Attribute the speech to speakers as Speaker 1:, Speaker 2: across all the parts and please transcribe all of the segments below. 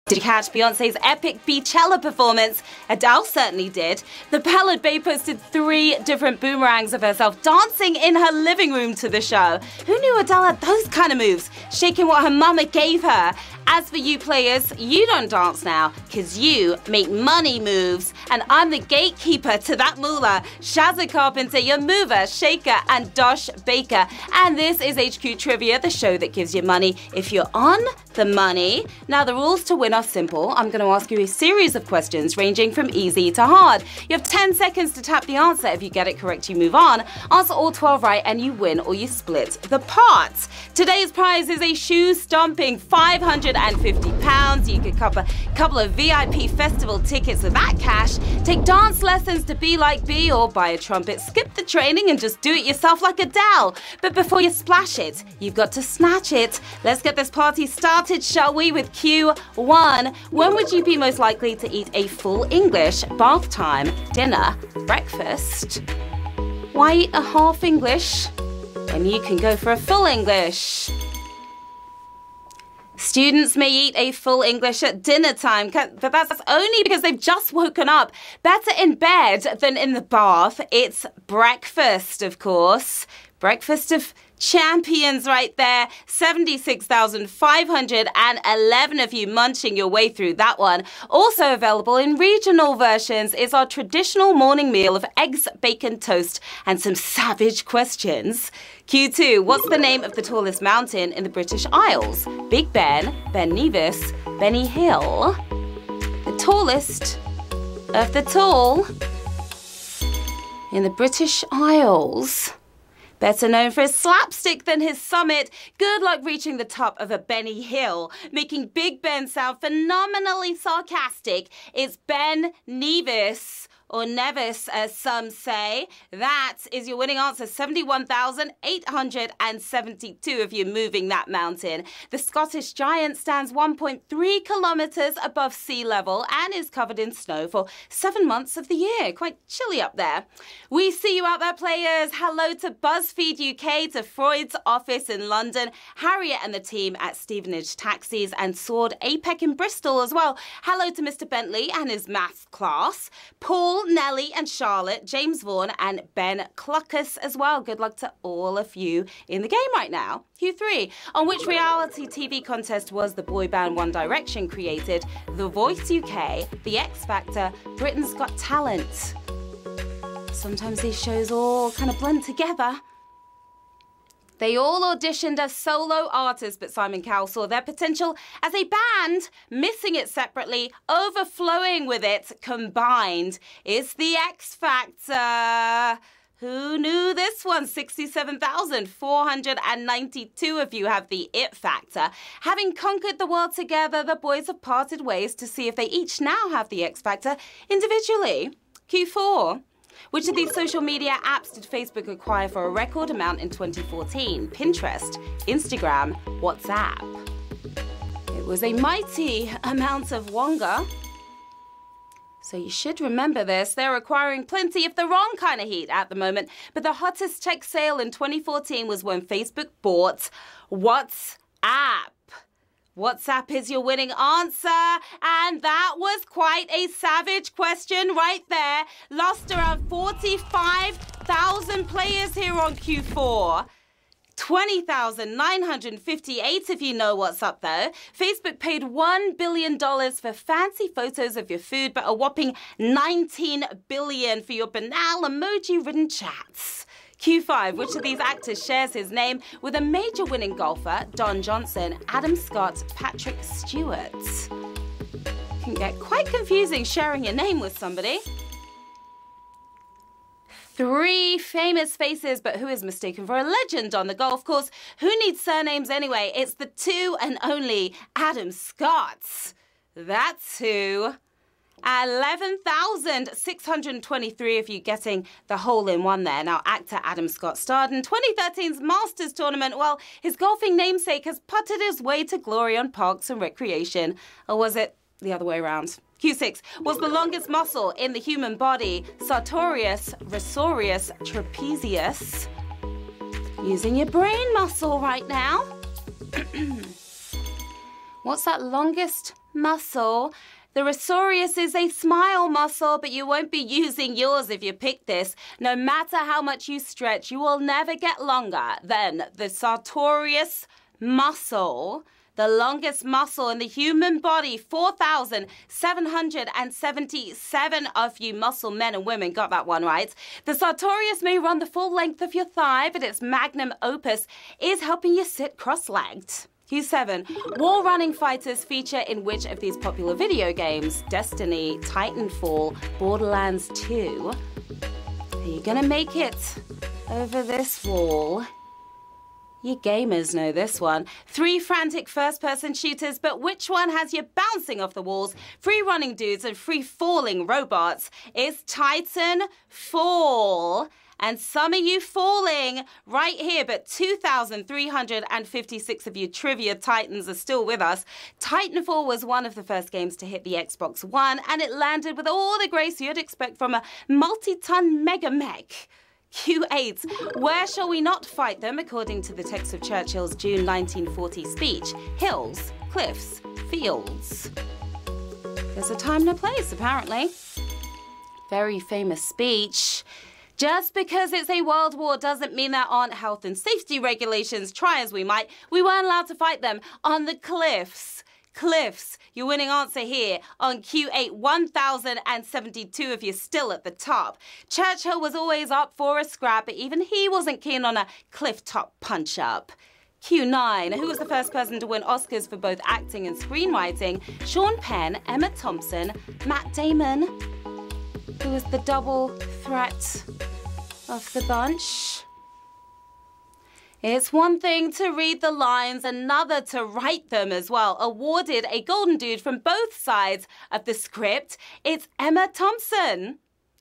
Speaker 1: Did you catch Beyonce's epic Beachella performance? Adele certainly did. The Ballad Bae posted 3 different boomerangs of herself dancing in her living room to the show. Who knew Adele had those kind of moves, shaking what her mama gave her? As for you players, you don't dance now, cause you make money moves. And I'm the gatekeeper to that moolah. Shazza Carpenter, your mover, shaker, and Dosh Baker. And this is HQ Trivia, the show that gives you money if you're on the money. Now the rules to win are simple. I'm going to ask you a series of questions ranging from easy to hard. You have 10 seconds to tap the answer. If you get it correct, you move on. Answer all 12 right and you win or you split the pot. Today's prize is a shoe-stomping £550. You could cover a couple of VIP festival tickets with that cash, take dance lessons to be like B, or buy a trumpet, skip the training and just do it yourself like Adele. But before you splash it, you've got to snatch it. Let's get this party started, shall we, with Q1. When would you be most likely to eat a full English? Bath time, dinner, breakfast? Why eat a half English when you can go for a full English? Students may eat a full English at dinner time, but that's only because they've just woken up. Better in bed than in the bath. It's breakfast, of course. Breakfast of champions right there. 76,511 of you munching your way through that one. Also available in regional versions is our traditional morning meal of eggs, bacon, toast, and some savage questions. Q2, what's the name of the tallest mountain in the British Isles? Big Ben, Ben Nevis, Benny Hill. The tallest of the tall in the British Isles. Better known for his slapstick than his summit. Good luck reaching the top of a Benny Hill. Making Big Ben sound phenomenally sarcastic, it's Ben Nevis. Or Nevis, as some say. That is your winning answer. 71,872 if you're moving that mountain. The Scottish giant stands 1.3 kilometres above sea level and is covered in snow for 7 months of the year. Quite chilly up there. We see you out there, players. Hello to BuzzFeed UK, to Freud's office in London, Harriet and the team at Stevenage Taxis, and Sword APEC in Bristol as well. Hello to Mr. Bentley and his maths class. Paul, Nellie and Charlotte, James Vaughan and Ben Cluckus as well. Good luck to all of you in the game right now. Q3, on which reality TV contest was the boy band One Direction created? The Voice UK, The X Factor, Britain's Got Talent. Sometimes these shows all kind of blend together. They all auditioned as solo artists, but Simon Cowell saw their potential as a band, missing it separately, overflowing with it combined. It's the X Factor. Who knew this one? 67,492 of you have the It Factor. Having conquered the world together, the boys have parted ways to see if they each now have the X Factor individually. Q4. Which of these social media apps did Facebook acquire for a record amount in 2014? Pinterest, Instagram, WhatsApp. It was a mighty amount of Wonga. So you should remember this. They're acquiring plenty of the wrong kind of heat at the moment. But the hottest tech sale in 2014 was when Facebook bought WhatsApp. WhatsApp is your winning answer, and that was quite a savage question right there. Lost around 45,000 players here on Q4. 20,958 if you know what's up though. Facebook paid $1 billion for fancy photos of your food, but a whopping $19 billion for your banal emoji-ridden chats. Q5, which of these actors shares his name with a major winning golfer, Don Johnson, Adam Scott, Patrick Stewart? Can get quite confusing sharing your name with somebody. 3 famous faces, but who is mistaken for a legend on the golf course? Who needs surnames anyway? It's the two and only Adam Scott. That's who. 11,623 of you getting the hole in one there. Now, actor Adam Scott starred in 2013's Masters tournament. Well, his golfing namesake has putted his way to glory on Parks and Recreation. Or was it the other way around? Q6 was the longest muscle in the human body. Sartorius, Risorius, Trapezius. Using your brain muscle right now. What's that longest muscle. The rosorius is a smile muscle, but you won't be using yours if you pick this. No matter how much you stretch, you will never get longer than the sartorius muscle, the longest muscle in the human body. 4,777 of you muscle men and women got that one right. The sartorius may run the full length of your thigh, but its magnum opus is helping you sit cross-legged. Q7. Wall running fighters feature in which of these popular video games? Destiny, Titanfall, Borderlands 2. Are you gonna make it over this wall? You gamers know this one. 3 frantic first-person shooters, but which one has you bouncing off the walls? Free running dudes and free falling robots. It's Titanfall. And some of you falling right here, but 2,356 of you trivia titans are still with us. Titanfall was one of the first games to hit the Xbox One, and it landed with all the grace you'd expect from a multi-ton mega mech. Q8. Where shall we not fight them, according to the text of Churchill's June 1940 speech? Hills, cliffs, fields. There's a time and a place, apparently. Very famous speech. Just because it's a world war doesn't mean there aren't health and safety regulations. Try as we might, we weren't allowed to fight them on the cliffs. Cliffs, your winning answer here on Q8, 1,072 of you still at the top. Churchill was always up for a scrap, but even he wasn't keen on a cliff top punch-up. Q9, who was the first person to win Oscars for both acting and screenwriting? Sean Penn, Emma Thompson, Matt Damon, who was the double threat of the bunch. It's one thing to read the lines, another to write them as well. Awarded a Golden Dude from both sides of the script. It's Emma Thompson.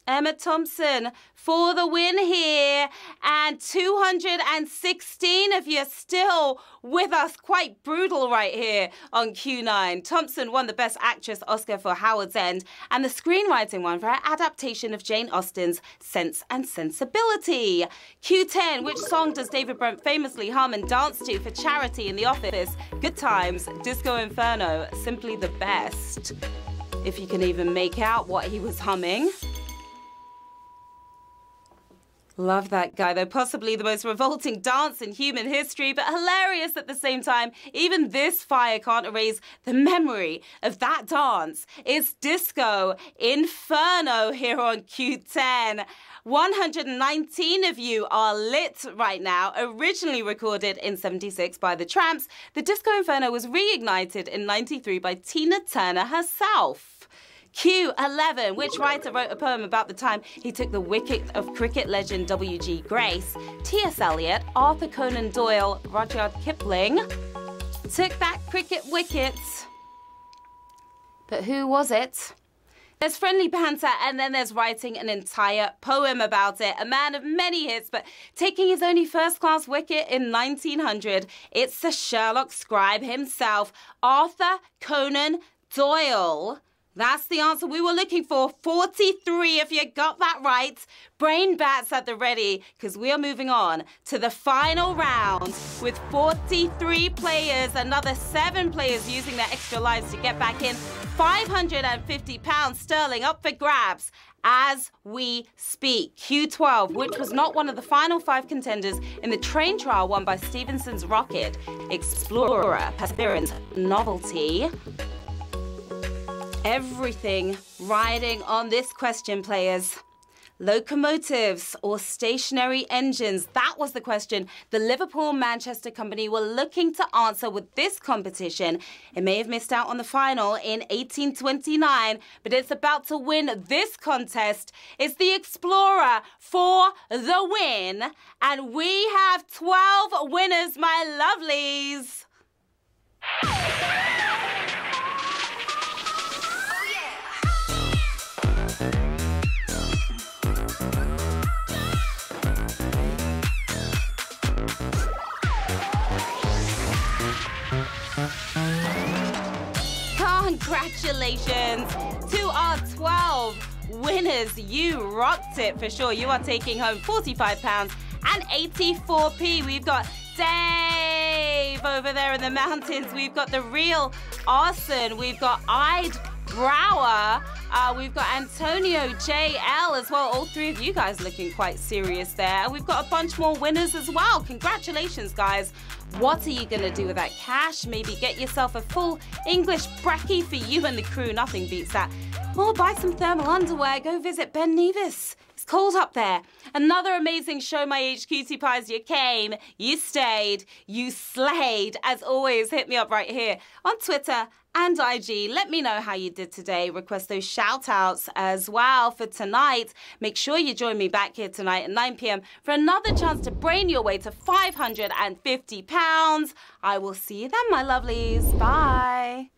Speaker 1: Emma Thompson for the win here. And 216 of you still with us. Quite brutal right here on Q9. Thompson won the Best Actress Oscar for Howard's End and the screenwriting one for her adaptation of Jane Austen's Sense and Sensibility. Q10, which song does David Brent famously hum and dance to for charity in The Office? Good Times, Disco Inferno, simply the best. If you can even make out what he was humming. Love that guy, though possibly the most revolting dance in human history, but hilarious at the same time. Even this fire can't erase the memory of that dance. It's Disco Inferno here on Q10. 119 of you are lit right now. Originally recorded in '76 by the Tramps, the Disco Inferno was reignited in '93 by Tina Turner herself. Q11, which writer wrote a poem about the time he took the wicket of cricket legend W.G. Grace? T.S. Eliot, Arthur Conan Doyle, Rudyard Kipling took that cricket wicket. But who was it? There's friendly banter, and then there's writing an entire poem about it. A man of many hits, but taking his only first-class wicket in 1900. It's the Sherlock scribe himself, Arthur Conan Doyle. That's the answer we were looking for. 43 if you got that right. Brain bats at the ready, because we are moving on to the final round with 43 players, another 7 players using their extra lives to get back in. £550 sterling up for grabs as we speak. Q12, which was not one of the final 5 contenders in the train trial won by Stephenson's rocket. Explorer, Perseverance, Novelty. Everything riding on this question, players. Locomotives or stationary engines? That was the question the Liverpool-Manchester Company were looking to answer with this competition. It may have missed out on the final in 1829, but it's about to win this contest. It's the Explorer for the win, and we have 12 winners, my lovelies. Congratulations to our 12 winners. You rocked it for sure. You are taking home £45 and 84p. We've got Dave, Dave over there in the mountains. We've got the real Arson. We've got Ide Brower. We've got Antonio JL as well. All three of you guys looking quite serious there. And we've got a bunch more winners as well. Congratulations, guys. What are you going to do with that cash? Maybe get yourself a full English brekkie for you and the crew. Nothing beats that. Or buy some thermal underwear. Go visit Ben Nevis. It's cold up there. Another amazing show, my HQT Pies. You came, you stayed, you slayed. As always, hit me up right here on Twitter and IG. Let me know how you did today. Request those shout outs as well for tonight. Make sure you join me back here tonight at 9 p.m. for another chance to brain your way to £550. I will see you then, my lovelies. Bye.